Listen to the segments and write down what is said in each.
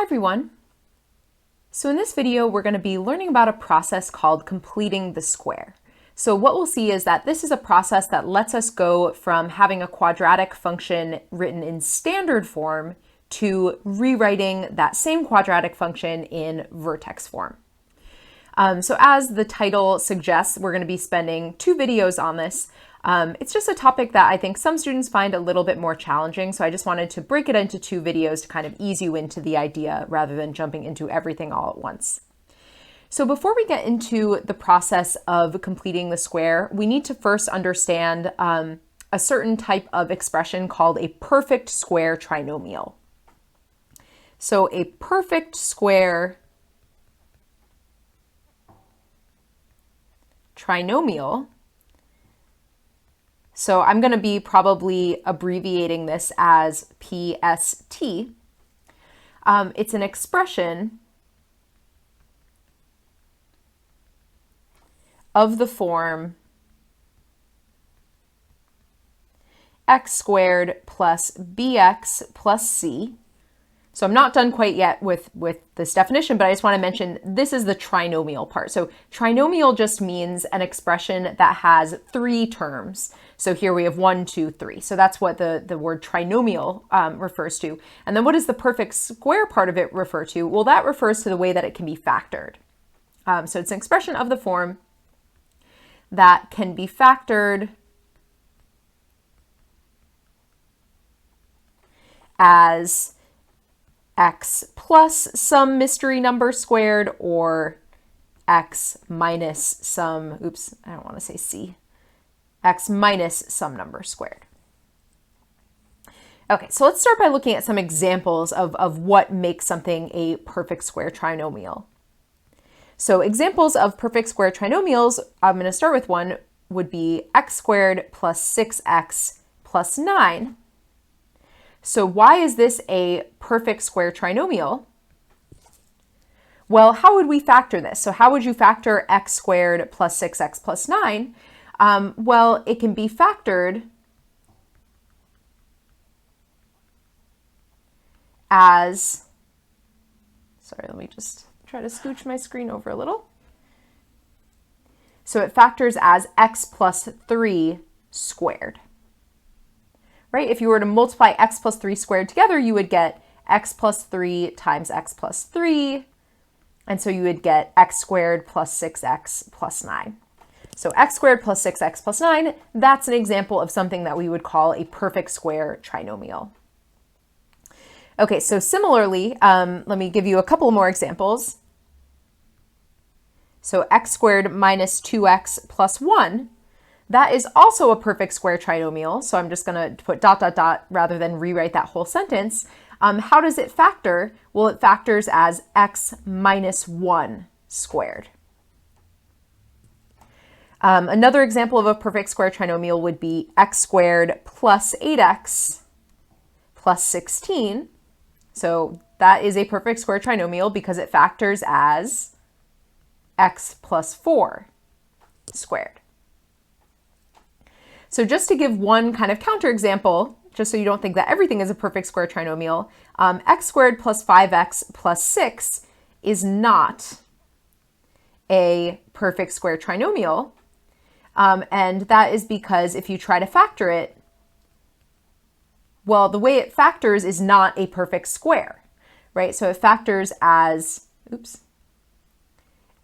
everyone. So in this video, we're going to be learning about a process called completing the square. So what we'll see is that this is a process that lets us go from having a quadratic function written in standard form to rewriting that same quadratic function in vertex form. So as the title suggests, we're going to be spending 2 videos on this. It's just a topic that I think some students find a little bit more challenging, so I just wanted to break it into 2 videos to kind of ease you into the idea rather than jumping into everything all at once. So before we get into the process of completing the square, we need to first understand a certain type of expression called a perfect square trinomial. So a perfect square trinomial. So I'm going to be probably abbreviating this as PST. It's an expression of the form x squared plus bx plus c. So I'm not done quite yet with this definition, but I just want to mention this is the trinomial part. So trinomial just means an expression that has 3 terms. So here we have 1, 2, 3. So that's what the word trinomial refers to. And then what does the perfect square part of it refer to? Well, that refers to the way that it can be factored. So it's an expression of the form that can be factored as x plus some mystery number squared or x minus some, I don't want to say c, x minus some number squared. Okay, so let's start by looking at some examples of what makes something a perfect square trinomial. So examples of perfect square trinomials, I'm going to start with one, would be x squared plus 6x plus 9. So why is this a perfect square trinomial? Well, how would we factor this? So how would you factor x squared plus 6x plus 9? Well, it can be factored as, sorry, let me just try to scooch my screen over a little. So it factors as x plus 3 squared. Right? If you were to multiply x plus 3 squared together, you would get x plus 3 times x plus 3. And so you would get x squared plus 6x plus 9. So x squared plus 6x plus 9, that's an example of something that we would call a perfect square trinomial. Okay, so similarly, let me give you a couple more examples. So x squared minus 2x plus 1. That is also a perfect square trinomial, so I'm just going to put ... rather than rewrite that whole sentence. How does it factor? Well, it factors as x minus 1 squared. Another example of a perfect square trinomial would be x squared plus 8x plus 16. So that is a perfect square trinomial because it factors as x plus 4 squared. So just to give one kind of counterexample, just so you don't think that everything is a perfect square trinomial, x squared plus 5x plus 6 is not a perfect square trinomial. And that is because if you try to factor it, well, the way it factors is not a perfect square, right? So it factors as,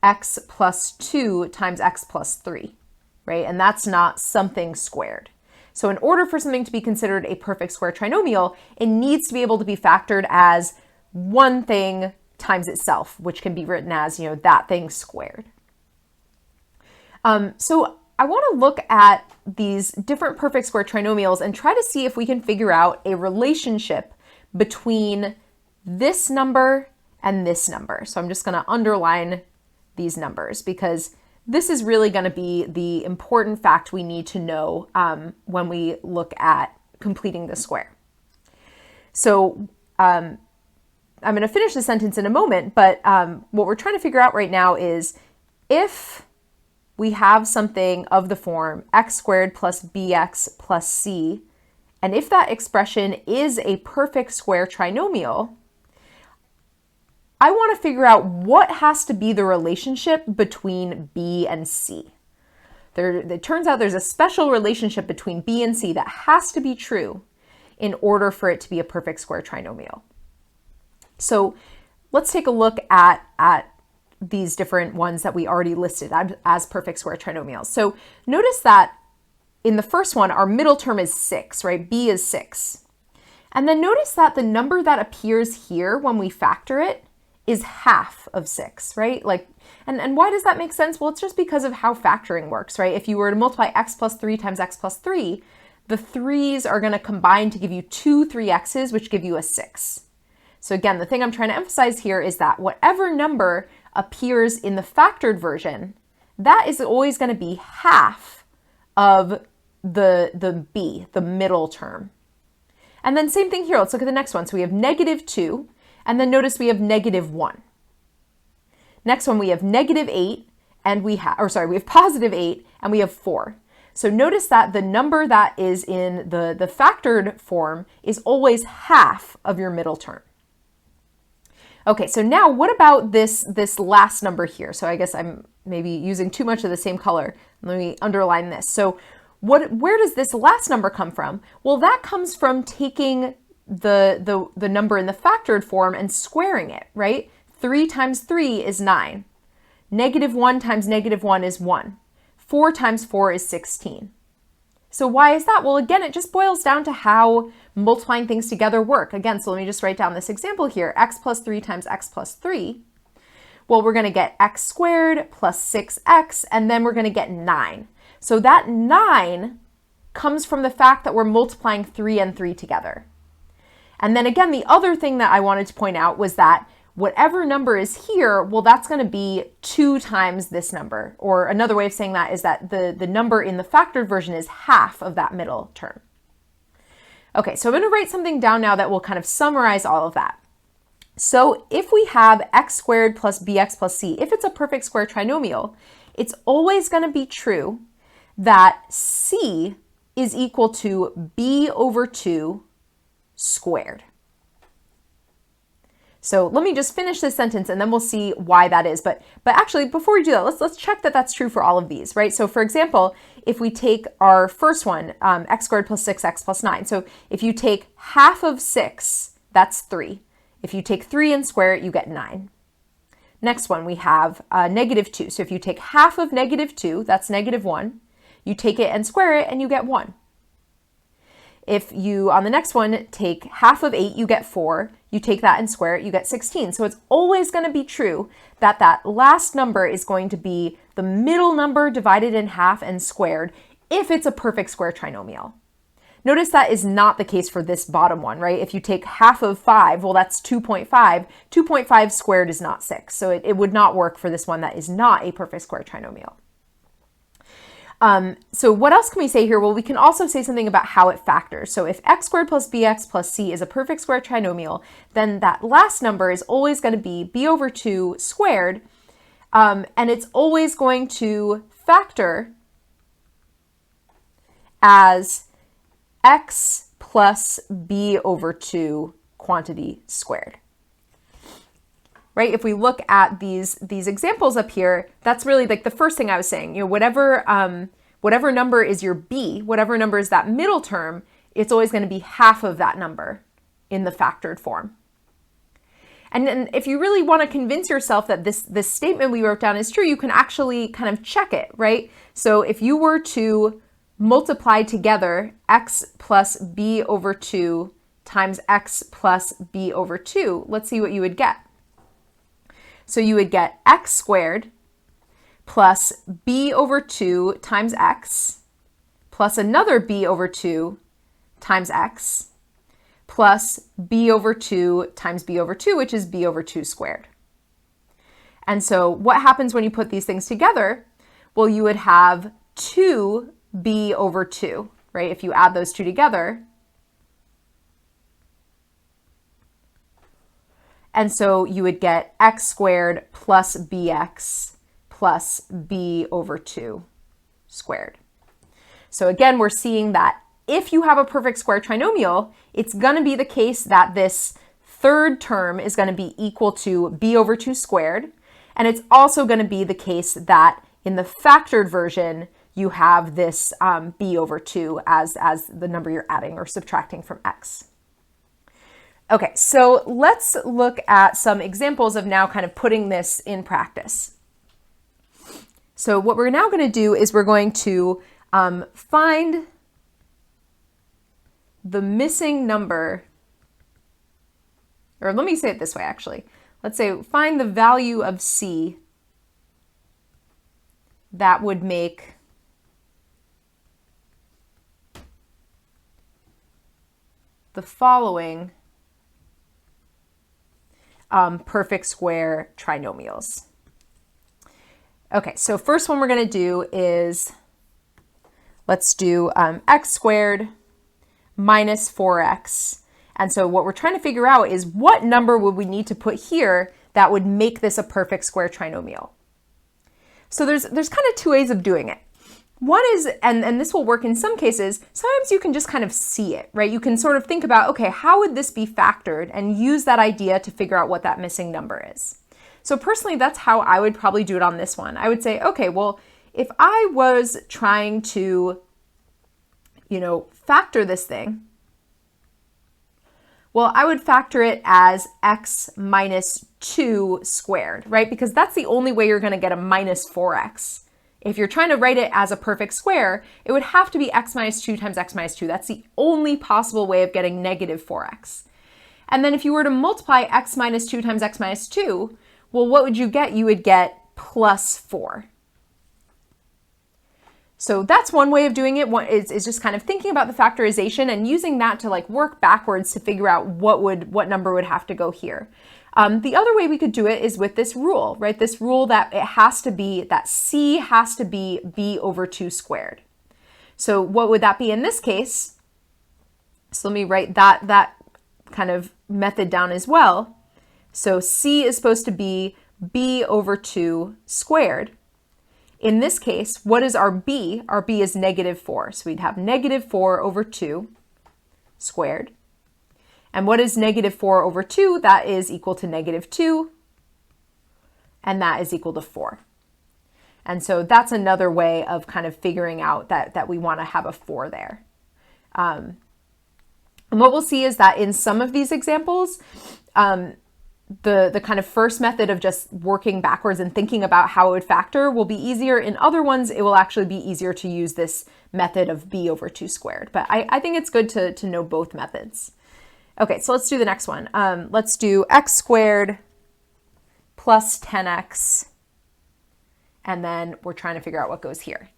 x plus 2 times x plus 3. Right? And that's not something squared. So in order for something to be considered a perfect square trinomial, it needs to be able to be factored as one thing times itself, which can be written as, that thing squared. So I want to look at these different perfect square trinomials and try to see if we can figure out a relationship between this number and this number. So I'm just going to underline these numbers because this is really going to be the important fact we need to know when we look at completing the square. So I'm going to finish the sentence in a moment, but what we're trying to figure out right now is if we have something of the form x squared plus bx plus c, and if that expression is a perfect square trinomial, I want to figure out what has to be the relationship between B and C. It turns out there's a special relationship between B and C that has to be true in order for it to be a perfect square trinomial. So let's take a look at these different ones that we already listed as perfect square trinomials. So notice that in the first one, our middle term is 6, right? B is 6. And then notice that the number that appears here when we factor it is half of 6, right? And why does that make sense? Well, it's just because of how factoring works, right? If you were to multiply x plus 3 times x plus 3, the 3's are going to combine to give you 2 3x's, which give you a 6. So again, the thing I'm trying to emphasize here is that whatever number appears in the factored version, that is always going to be half of the b, the middle term. And then same thing here. Let's look at the next one. So we have -2, and then notice we have -1. Next one, we have -8, and we have +8, and we have 4. So notice that the number that is in the factored form is always half of your middle term. Okay, so now what about this last number here? So I guess I'm maybe using too much of the same color. Let me underline this. So where does this last number come from? Well, that comes from taking the number in the factored form and squaring it, right? 3 times 3 is 9. -1 times -1 is 1. 4 times 4 is 16. So why is that? Well, again, it just boils down to how multiplying things together work. Again, so let me just write down this example here. X plus 3 times x plus 3. Well, we're going to get x squared plus 6x, and then we're going to get 9. So that 9 comes from the fact that we're multiplying 3 and 3 together. And then again, the other thing that I wanted to point out was that whatever number is here, well, that's going to be 2 times this number. Or another way of saying that is that the number in the factored version is half of that middle term. Okay, so I'm going to write something down now that will kind of summarize all of that. So if we have x squared plus bx plus c, if it's a perfect square trinomial, it's always going to be true that c is equal to b over 2 squared. So let me just finish this sentence and then we'll see why that is. But actually, before we do that, let's check that that's true for all of these, right? So for example, if we take our first one, x squared plus 6x plus 9. So if you take half of 6, that's 3. If you take 3 and square it, you get 9. Next one, we have -2. So if you take half of -2, that's -1. You take it and square it and you get 1. If you, on the next one, take half of 8, you get 4. You take that and square it, you get 16. So it's always going to be true that that last number is going to be the middle number divided in half and squared if it's a perfect square trinomial. Notice that is not the case for this bottom one, right? If you take half of 5, well, that's 2.5. 2.5 squared is not 6. So it would not work for this one that is not a perfect square trinomial. So what else can we say here? Well, we can also say something about how it factors. So if x squared plus bx plus c is a perfect square trinomial, then that last number is always going to be b over 2 squared, and it's always going to factor as x plus b over 2 quantity squared. Right? If we look at these examples up here, that's really like the first thing I was saying. You know, whatever number is your b, whatever number is that middle term, it's always going to be half of that number in the factored form. And then if you really want to convince yourself that this statement we wrote down is true, you can actually kind of check it, right? So if you were to multiply together x plus b over 2 times x plus b over 2, let's see what you would get. So you would get x squared plus b over 2 times x plus another b over 2 times x plus b over 2 times b over 2, which is b over 2 squared. And so what happens when you put these things together? Well, you would have 2b over 2, right? If you add those two together. And so you would get x squared plus bx plus b over 2 squared. So again, we're seeing that if you have a perfect square trinomial, it's going to be the case that this third term is going to be equal to b over 2 squared. And it's also going to be the case that in the factored version, you have this b over 2 as the number you're adding or subtracting from x. Okay, so let's look at some examples of now kind of putting this in practice. So what we're now going to do is we're going to find the missing number, or let me say it this way actually. Let's say find the value of c that would make the following perfect square trinomials. Okay, so first one we're going to do is, let's do x squared minus 4x. And so what we're trying to figure out is what number would we need to put here that would make this a perfect square trinomial. So there's kind of two ways of doing it. One is, and this will work in some cases, sometimes you can just kind of see it, right? You can sort of think about, okay, how would this be factored, and use that idea to figure out what that missing number is. So personally, that's how I would probably do it on this one. I would say, okay, well, if I was trying to, factor this thing, well, I would factor it as x minus 2 squared, right? Because that's the only way you're going to get a minus 4x. If you're trying to write it as a perfect square, it would have to be x minus 2 times x minus 2. That's the only possible way of getting negative 4x. And then if you were to multiply x minus 2 times x minus 2, well, what would you get? You would get plus 4. So that's one way of doing it. One is just kind of thinking about the factorization and using that to like work backwards to figure out what number would have to go here. The other way we could do it is with this rule, right? This rule that that c has to be b over 2 squared. So what would that be in this case? So let me write that kind of method down as well. So c is supposed to be b over 2 squared. In this case, what is our b? Our b is negative 4. So we'd have negative 4 over 2 squared. And what is negative 4 over 2? That is equal to negative 2. And that is equal to 4. And so that's another way of kind of figuring out that we want to have a 4 there. And what we'll see is that in some of these examples, the kind of first method of just working backwards and thinking about how it would factor will be easier. In other ones, it will actually be easier to use this method of b over 2 squared. But I think it's good to know both methods. Okay, so let's do the next one. Let's do x squared plus 10x, and then we're trying to figure out what goes here.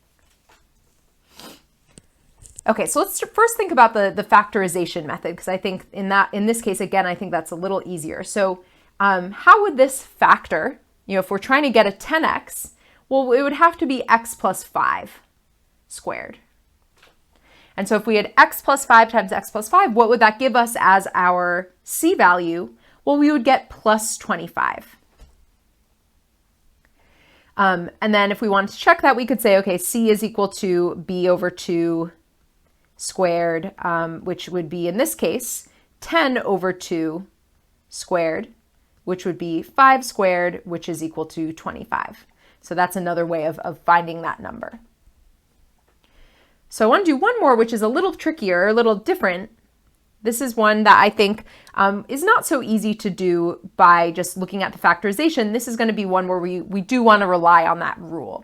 Okay, so let's first think about the factorization method, because I think in this case, again, I think that's a little easier. So how would this factor? If we're trying to get a 10x, well, it would have to be x plus 5 squared. And so if we had x plus 5 times x plus 5, what would that give us as our c value? Well, we would get plus 25. And then if we wanted to check that, we could say, okay, c is equal to b over 2 squared, which would be, in this case, 10 over 2 squared, which would be 5 squared, which is equal to 25. So that's another way of finding that number. So I want to do one more, which is a little trickier, a little different. This is one that I think is not so easy to do by just looking at the factorization. This is going to be one where we do want to rely on that rule.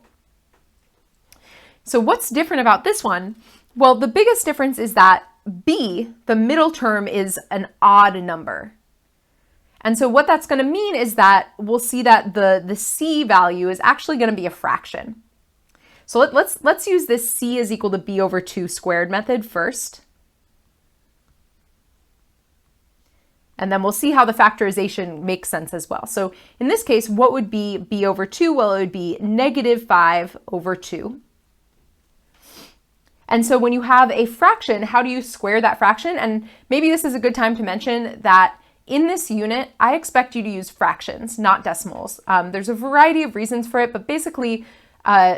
So what's different about this one? Well, the biggest difference is that b, the middle term, is an odd number. And so what that's going to mean is that we'll see that the c value is actually going to be a fraction. So let's use this c is equal to b over 2 squared method first. And then we'll see how the factorization makes sense as well. So in this case, what would be b over 2? Well, it would be negative 5 over 2. And so when you have a fraction, how do you square that fraction? And maybe this is a good time to mention that in this unit, I expect you to use fractions, not decimals. There's a variety of reasons for it, but basically,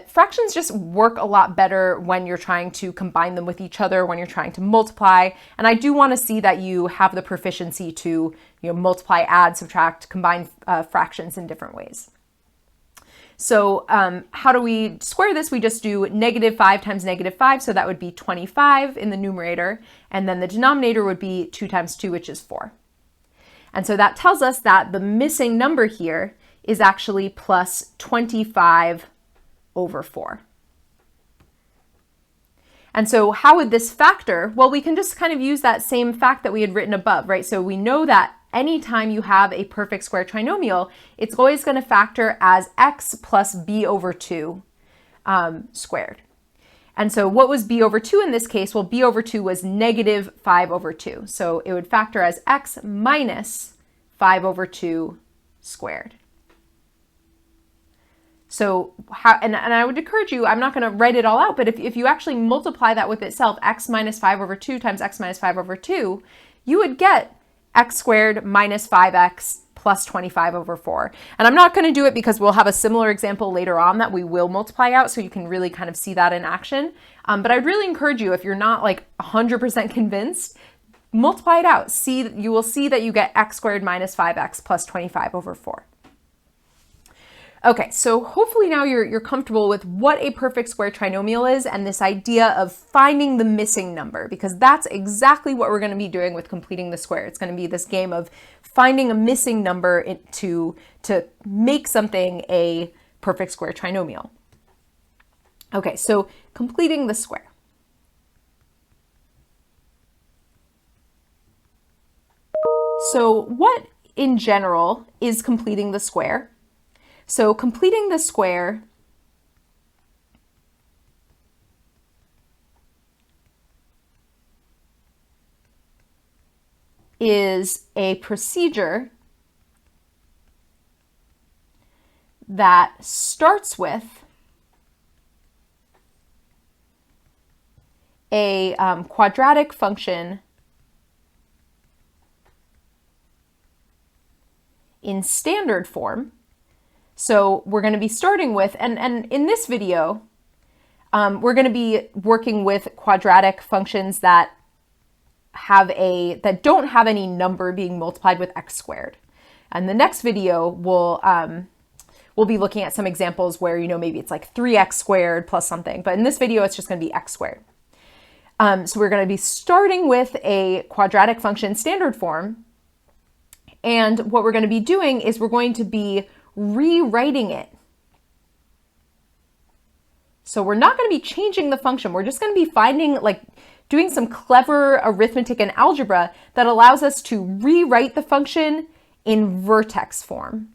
fractions just work a lot better when you're trying to combine them with each other, when you're trying to multiply. And I do want to see that you have the proficiency to multiply, add, subtract, combine fractions in different ways. So how do we square this? We just do -5 times -5, so that would be 25 in the numerator, and then the denominator would be 2 times 2, which is 4. And so that tells us that the missing number here is actually plus 25 over 4. And so how would this factor? Well, we can just kind of use that same fact that we had written above, right? So we know that anytime you have a perfect square trinomial, it's always going to factor as x plus b over 2 squared. And so what was b over 2 in this case? Well, b over 2 was -5 over 2. So it would factor as x minus 5 over 2 squared. So and I would encourage you, I'm not going to write it all out, but if you actually multiply that with itself, x minus 5 over 2 times x minus 5 over 2, you would get x squared minus 5x plus 25 over 4. And I'm not going to do it because we'll have a similar example later on that we will multiply out, so you can really kind of see that in action. But I'd really encourage you, if you're not like 100% convinced, multiply it out. You will see that you get x squared minus 5x plus 25 over 4. Okay, so hopefully now you're comfortable with what a perfect square trinomial is and this idea of finding the missing number, because that's exactly what we're going to be doing with completing the square. It's going to be this game of finding a missing number to make something a perfect square trinomial. Okay, so completing the square. So what in general is completing the square? So completing the square is a procedure that starts with a quadratic function in standard form. So we're going to be starting with, and in this video, we're going to be working with quadratic functions that don't have any number being multiplied with x squared. And the next video we'll be looking at some examples where maybe it's like 3x squared plus something, but in this video it's just going to be x squared. So we're going to be starting with a quadratic function standard form, and what we're going to be doing is we're going to be rewriting it. So we're not going to be changing the function. We're just going to be doing some clever arithmetic and algebra that allows us to rewrite the function in vertex form.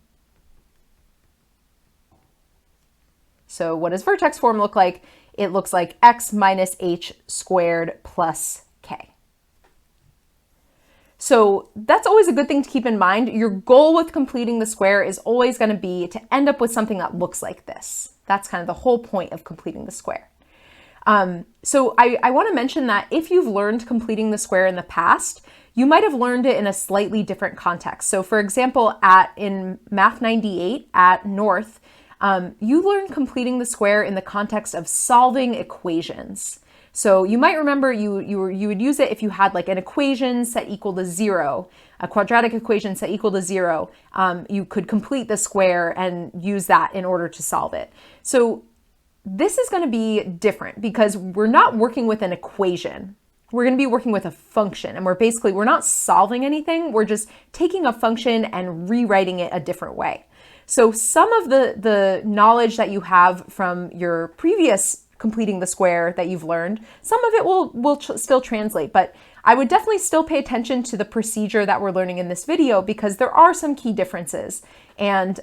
So what does vertex form look like? It looks like x minus h squared plus k. So that's always a good thing to keep in mind. Your goal with completing the square is always going to be to end up with something that looks like this. That's kind of the whole point of completing the square. So I want to mention that if you've learned completing the square in the past, you might have learned it in a slightly different context. So for example, in Math 98 at North, you learned completing the square in the context of solving equations. So you might remember you would use it if you had like an equation set equal to 0, a quadratic equation set equal to 0. You could complete the square and use that in order to solve it. So this is going to be different because we're not working with an equation. We're going to be working with a function, and we're not solving anything. We're just taking a function and rewriting it a different way. So some of the knowledge that you have from your previous completing the square that you've learned, some of it will still translate, but I would definitely still pay attention to the procedure that we're learning in this video because there are some key differences. And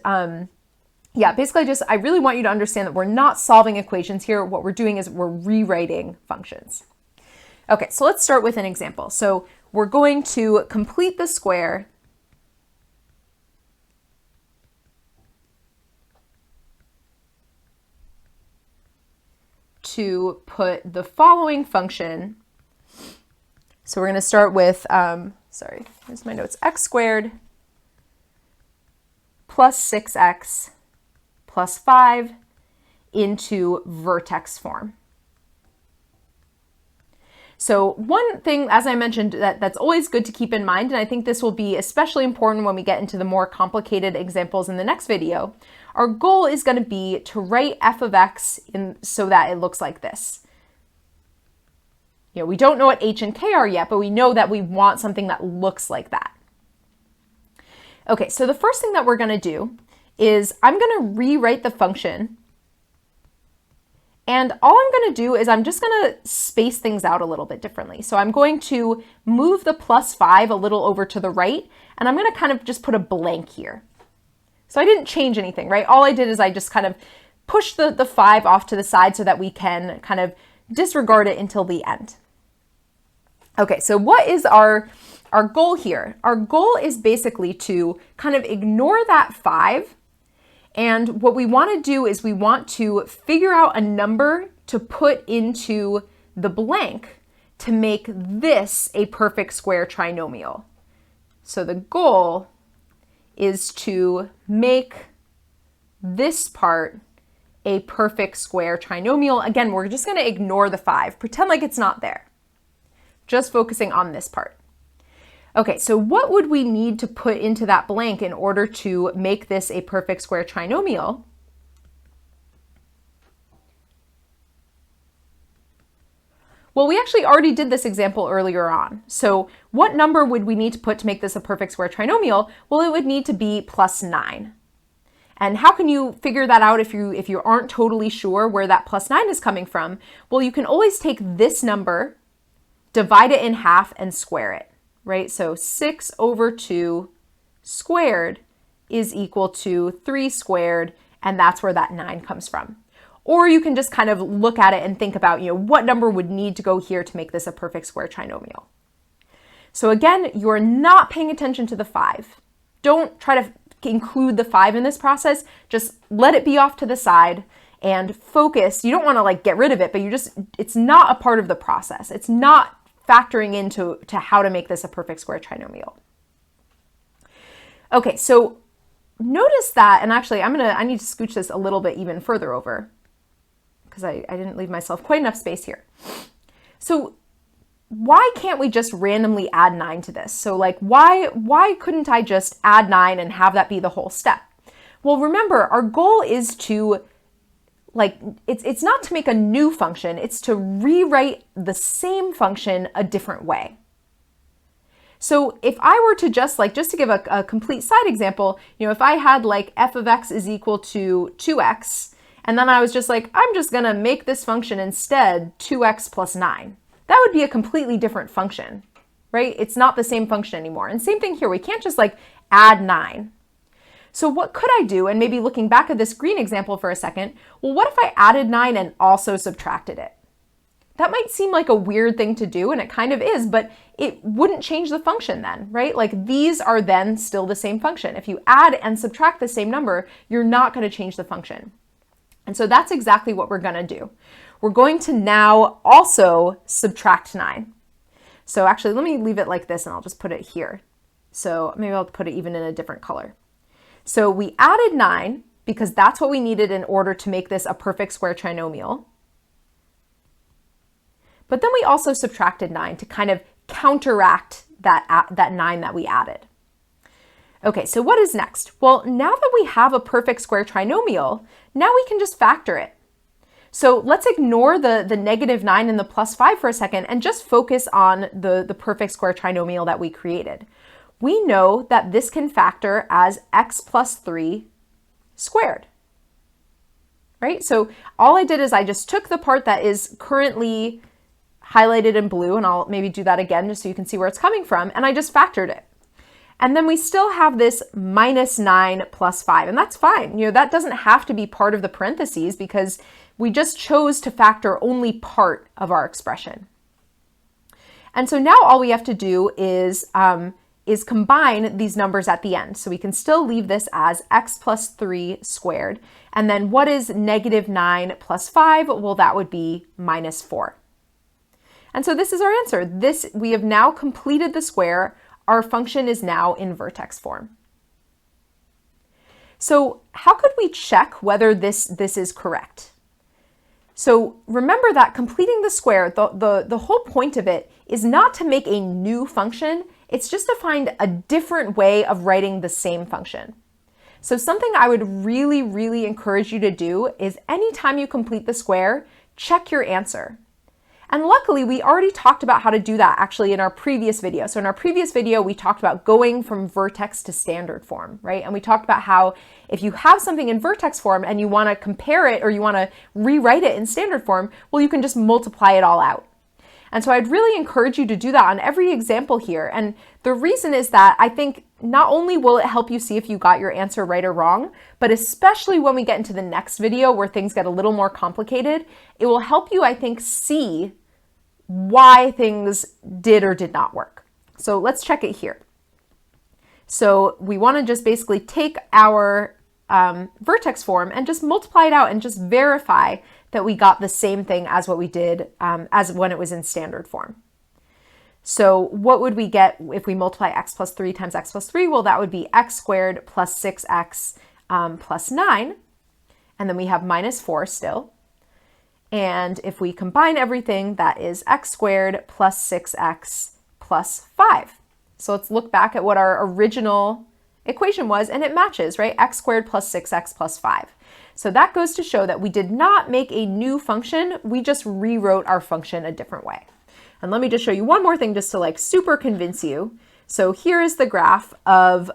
yeah, basically I really want you to understand that we're not solving equations here. What we're doing is we're rewriting functions. Okay, so let's start with an example. So we're going to complete the square to put the following function. So we're going to start with, sorry, here's my notes, x squared plus 6x plus 5 into vertex form. So one thing, as I mentioned, that's always good to keep in mind, and I think this will be especially important when we get into the more complicated examples in the next video, our goal is going to be to write f of x so that it looks like this. We don't know what h and k are yet, but we know that we want something that looks like that. Okay, so the first thing that we're going to do is I'm going to rewrite the function. And all I'm going to do is I'm just going to space things out a little bit differently. So I'm going to move the +5 a little over to the right, and I'm going to kind of just put a blank here. So I didn't change anything, right? All I did is I just kind of pushed the 5 off to the side so that we can kind of disregard it until the end. Okay, so what is our goal here? Our goal is basically to kind of ignore that 5. And what we want to do is we want to figure out a number to put into the blank to make this a perfect square trinomial. So the goal is to make this part a perfect square trinomial. Again, we're just going to ignore the 5, pretend like it's not there, just focusing on this part. Okay, so what would we need to put into that blank in order to make this a perfect square trinomial? Well, we actually already did this example earlier on. So what number would we need to put to make this a perfect square trinomial? Well, it would need to be +9. And how can you figure that out if you aren't totally sure where that +9 is coming from? Well, you can always take this number, divide it in half, and square it. Right? So 6/2 squared is equal to 3 squared, and that's where that 9 comes from. Or you can just kind of look at it and think about, what number would need to go here to make this a perfect square trinomial. So again, you're not paying attention to the 5. Don't try to include the 5 in this process. Just let it be off to the side and focus. You don't want to like get rid of it, but it's not a part of the process. It's not factoring into how to make this a perfect square trinomial. Okay, so notice that, and actually I need to scooch this a little bit even further over because I didn't leave myself quite enough space here. So why can't we just randomly add 9 to this? So like why couldn't I just add 9 and have that be the whole step? Well, remember, our goal is to it's not to make a new function, it's to rewrite the same function a different way. So if I were to just to give a complete side example, if I had f of x is equal to 2x, and then I was just I'm just gonna make this function instead 2x plus 9, that would be a completely different function, right? It's not the same function anymore. And same thing here, we can't just add 9. So what could I do? And maybe looking back at this green example for a second, well, what if I added 9 and also subtracted it? That might seem like a weird thing to do, and it kind of is, but it wouldn't change the function then, right? These are then still the same function. If you add and subtract the same number, you're not going to change the function. And so that's exactly what we're going to do. We're going to now also subtract 9. So actually, let me leave it like this, and I'll just put it here. So maybe I'll put it even in a different color. So we added 9 because that's what we needed in order to make this a perfect square trinomial. But then we also subtracted 9 to kind of counteract that 9 that we added. Okay, so what is next? Well, now that we have a perfect square trinomial, now we can just factor it. So let's ignore the -9 and the +5 for a second and just focus on the perfect square trinomial that we created. We know that this can factor as x plus 3 squared, right? So all I did is I just took the part that is currently highlighted in blue, and I'll maybe do that again just so you can see where it's coming from, and I just factored it. And then we still have this -9 plus 5, and that's fine. That doesn't have to be part of the parentheses because we just chose to factor only part of our expression. And so now all we have to do is combine these numbers at the end. So we can still leave this as x plus 3 squared. And then what is -9 plus 5? Well, that would be -4. And so this is our answer. We have now completed the square. Our function is now in vertex form. So how could we check whether this is correct? So remember that completing the square, the whole point of it is not to make a new function, it's just to find a different way of writing the same function. So something I would really encourage you to do is anytime you complete the square, check your answer. And luckily, we already talked about how to do that actually in our previous video. So in our previous video, we talked about going from vertex to standard form, right? And we talked about how if you have something in vertex form and you want to compare it or you want to rewrite it in standard form, well, you can just multiply it all out. And so I'd really encourage you to do that on every example here. And the reason is that I think not only will it help you see if you got your answer right or wrong, but especially when we get into the next video where things get a little more complicated, it will help you, I think, see why things did or did not work. So let's check it here. So we want to just basically take our vertex form and just multiply it out and just verify that we got the same thing as what we did as when it was in standard form. So what would we get if we multiply x plus 3 times x plus 3? Well, that would be x squared plus 6x plus 9. And then we have minus 4 still. And if we combine everything, that is x squared plus 6x plus 5. So let's look back at what our original equation was, and it matches, right? X squared plus 6x plus 5. So that goes to show that we did not make a new function, we just rewrote our function a different way. And let me just show you one more thing just to like super convince you. So here is the graph of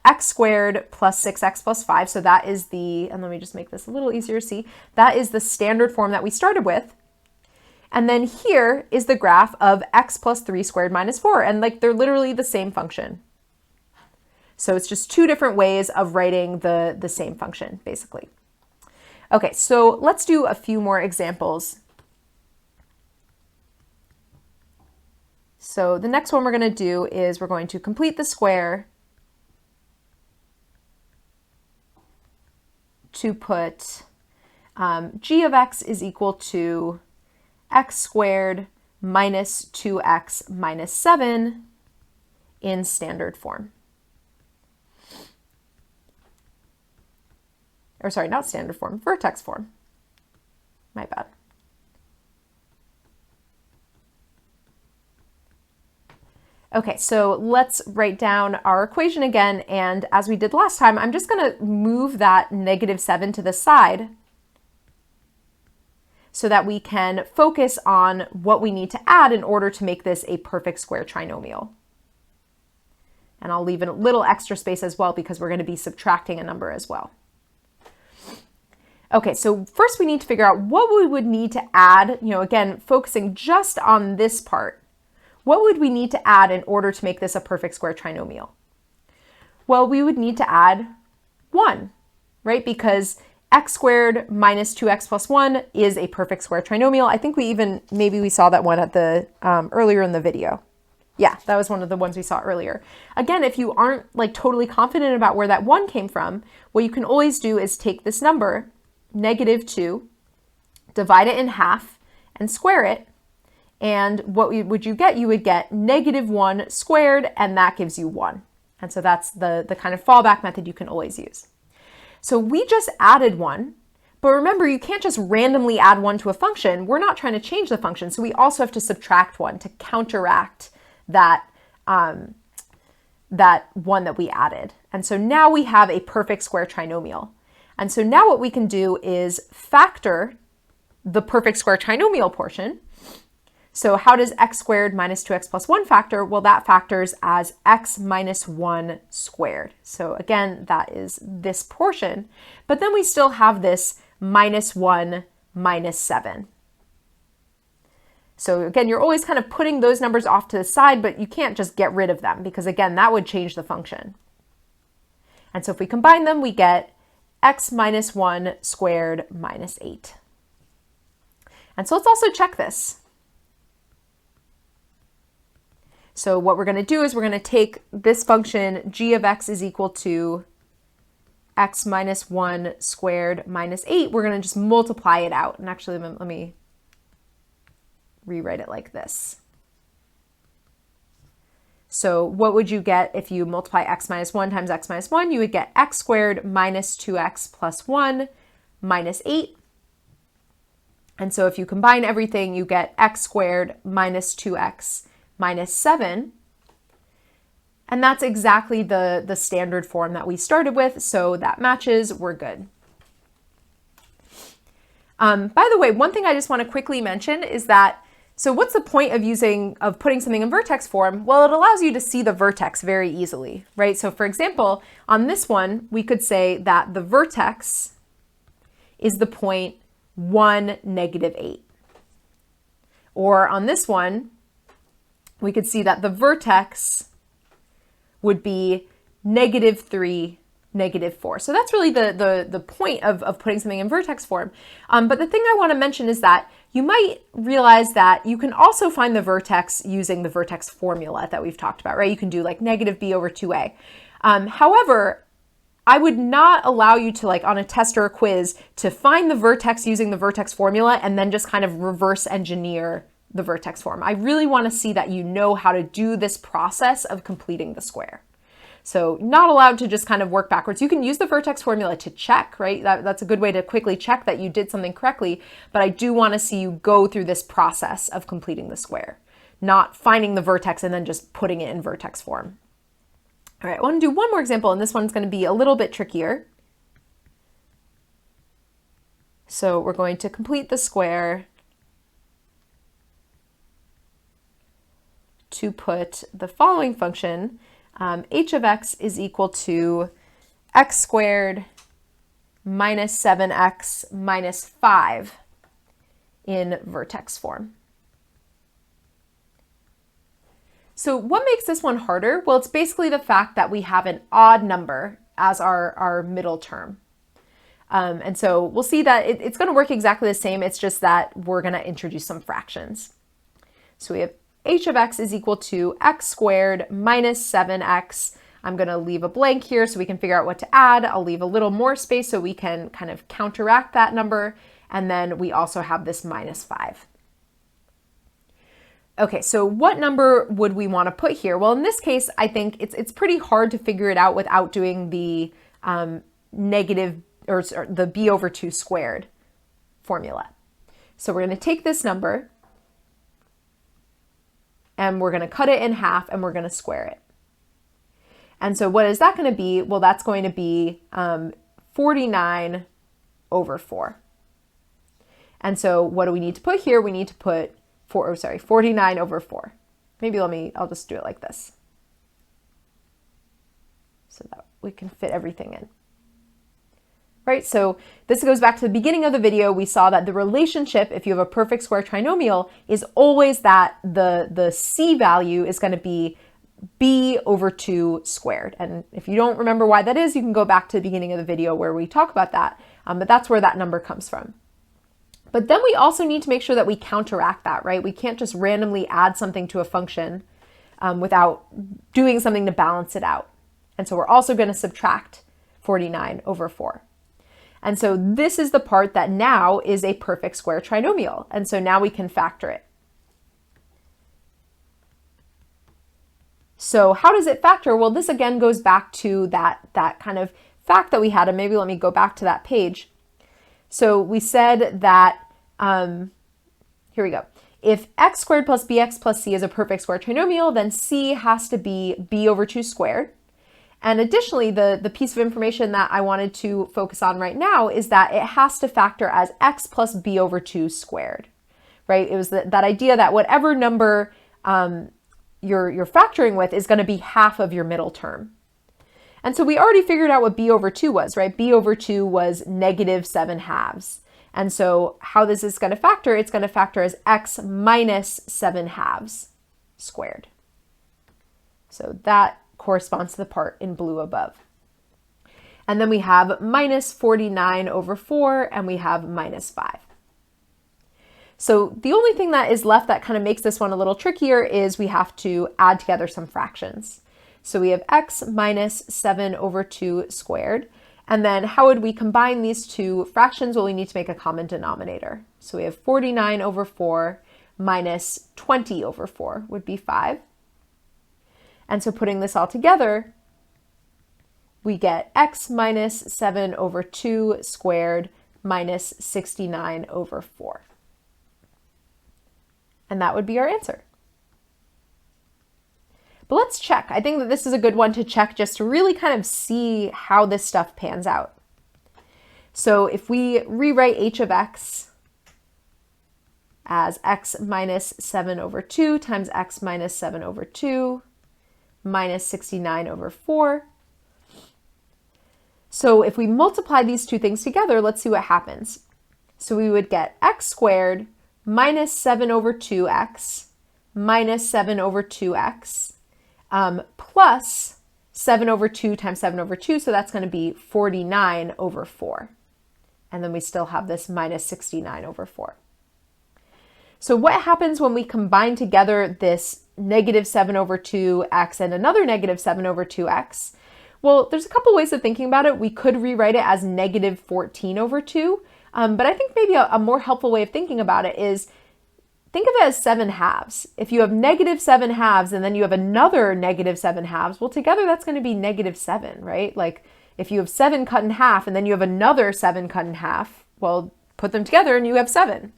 x squared plus 6x plus 5. So that is the, and let me just make this a little easier to see, that is the standard form that we started with. And then here is the graph of x plus 3 squared minus 4. And like they're literally the same function. So it's just two different ways of writing the same function, basically. Okay, so let's do a few more examples. So the next one we're going to do is we're going to complete the square to put g of x is equal to x squared minus 2x minus 7 in standard form. Or sorry, not standard form, vertex form. My bad. Okay, so let's write down our equation again, and as we did last time, I'm just going to move that negative 7 to the side so that we can focus on what we need to add in order to make this a perfect square trinomial. And I'll leave a little extra space as well because we're going to be subtracting a number as well. Okay, so first we need to figure out what we would need to add, again, focusing just on this part. What would we need to add in order to make this a perfect square trinomial? Well, we would need to add 1, right? Because x squared minus 2x plus 1 is a perfect square trinomial. I think maybe we saw that one at the earlier in the video. Yeah, that was one of the ones we saw earlier. Again, if you aren't like totally confident about where that 1 came from, what you can always do is take this number, negative 2, divide it in half, and square it. And what would you get? You would get negative 1 squared, and that gives you 1. And so that's the kind of fallback method you can always use. So we just added 1, but remember, you can't just randomly add 1 to a function. We're not trying to change the function, so we also have to subtract 1 to counteract that, that 1 that we added. And so now we have a perfect square trinomial. And so now what we can do is factor the perfect square trinomial portion. So how does x squared minus 2x plus 1 factor? Well, that factors as x minus 1 squared. So again, that is this portion. But then we still have this minus 1 minus 7. So again, you're always kind of putting those numbers off to the side, but you can't just get rid of them because again, that would change the function. And so if we combine them, we get x minus 1 squared minus 8. And so let's also check this. So what we're going to do is we're going to take this function g of x is equal to x minus 1 squared minus 8. We're going to just multiply it out. And actually, let me rewrite it like this. So what would you get if you multiply x minus 1 times x minus 1? You would get x squared minus 2x plus 1 minus 8. And so if you combine everything, you get x squared minus 2x minus 7. And that's exactly the standard form that we started with, so that matches, we're good. By the way, one thing I just want to quickly mention is that, so what's the point of putting something in vertex form? Well, it allows you to see the vertex very easily, right? So for example, on this one, we could say that the vertex is the point 1, -8. Or on this one, we could see that the vertex would be -3, -4. So that's really the point of putting something in vertex form. But the thing I want to mention is that you might realize that you can also find the vertex using the vertex formula that we've talked about, right? You can do like -b/2a. However, I would not allow you to, like on a test or a quiz, to find the vertex using the vertex formula and then just kind of reverse engineer the vertex form. I really want to see that you know how to do this process of completing the square. So not allowed to just kind of work backwards. You can use the vertex formula to check, right? That's a good way to quickly check that you did something correctly, but I do want to see you go through this process of completing the square, not finding the vertex and then just putting it in vertex form. All right, I want to do one more example, and this one's going to be a little bit trickier. So we're going to complete the square to put the following function, h of x is equal to x squared minus 7x minus 5 in vertex form. So what makes this one harder? Well, it's basically the fact that we have an odd number as our middle term. And so we'll see that it's going to work exactly the same. It's just that we're going to introduce some fractions. So we have h of x is equal to x squared minus 7x. I'm going to leave a blank here so we can figure out what to add. I'll leave a little more space so we can kind of counteract that number. And then we also have this minus 5. Okay, so what number would we want to put here? Well, in this case, I think it's pretty hard to figure it out without doing the negative or the b/2 squared formula. So we're going to take this number and we're going to cut it in half and we're going to square it. And so what is that going to be? Well, that's going to be 49/4. And so what do we need to put here? We need to put 49/4. Maybe I'll just do it like this so that we can fit everything in. Right, so this goes back to the beginning of the video. We saw that the relationship, if you have a perfect square trinomial, is always that the c value is going to be b/2 squared. And if you don't remember why that is, you can go back to the beginning of the video where we talk about that. But that's where that number comes from. But then we also need to make sure that we counteract that, right? We can't just randomly add something to a function without doing something to balance it out. And so we're also going to subtract 49/4. And so this is the part that now is a perfect square trinomial. And so now we can factor it. So how does it factor? Well, this again goes back to that kind of fact that we had. And maybe let me go back to that page. So we said that, here we go. If x squared plus bx plus c is a perfect square trinomial, then c has to be b/2 squared. And additionally, the piece of information that I wanted to focus on right now is that it has to factor as x plus b/2 squared, right? It was that idea that whatever number you're factoring with is going to be half of your middle term. And so we already figured out what b/2 was, right? b/2 was -7/2. And so how this is going to factor, it's going to factor as x minus 7/2 squared. So that corresponds to the part in blue above. And then we have minus 49/4 and we have minus 5. So the only thing that is left that kind of makes this one a little trickier is we have to add together some fractions. So we have x minus 7/2 squared. And then how would we combine these two fractions? Well, we need to make a common denominator. So we have 49/4 minus 20/4 would be 5. And so putting this all together, we get x minus 7/2 squared minus 69/4. And that would be our answer. But let's check. I think that this is a good one to check just to really kind of see how this stuff pans out. So if we rewrite h of x as x minus 7 over 2 times x minus 7 over 2 minus 69 over 4. So if we multiply these two things together, let's see what happens. So we would get x squared minus 7 over 2x minus 7 over 2x plus 7 over 2 times 7 over 2. So that's going to be 49 over 4. And then we still have this minus 69 over 4. So what happens when we combine together this negative 7 over 2x and another negative 7 over 2x? Well, there's a couple ways of thinking about it. We could rewrite it as negative 14 over 2, but I think maybe a more helpful way of thinking about it is think of it as 7 halves. If you have negative 7 halves and then you have another negative 7 halves, well, together that's going to be negative 7, right? Like if you have 7 cut in half and then you have another 7 cut in half, well, put them together and you have 7.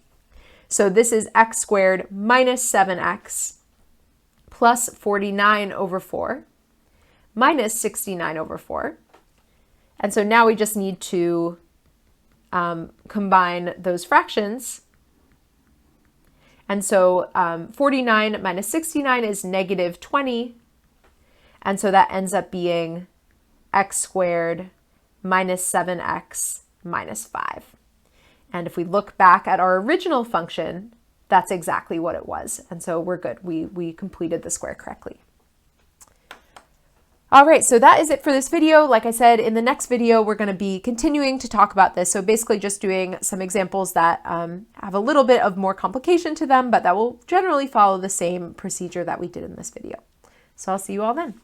So this is x squared minus 7x plus 49 over 4 minus 69 over 4. And so now we just need to combine those fractions. And so 49 minus 69 is negative 20. And so that ends up being x squared minus 7x minus 5. And if we look back at our original function, that's exactly what it was. And so we're good. We completed the square correctly. All right, so that is it for this video. Like I said, in the next video, we're going to be continuing to talk about this. So basically just doing some examples that have a little bit of more complication to them, but that will generally follow the same procedure that we did in this video. So I'll see you all then.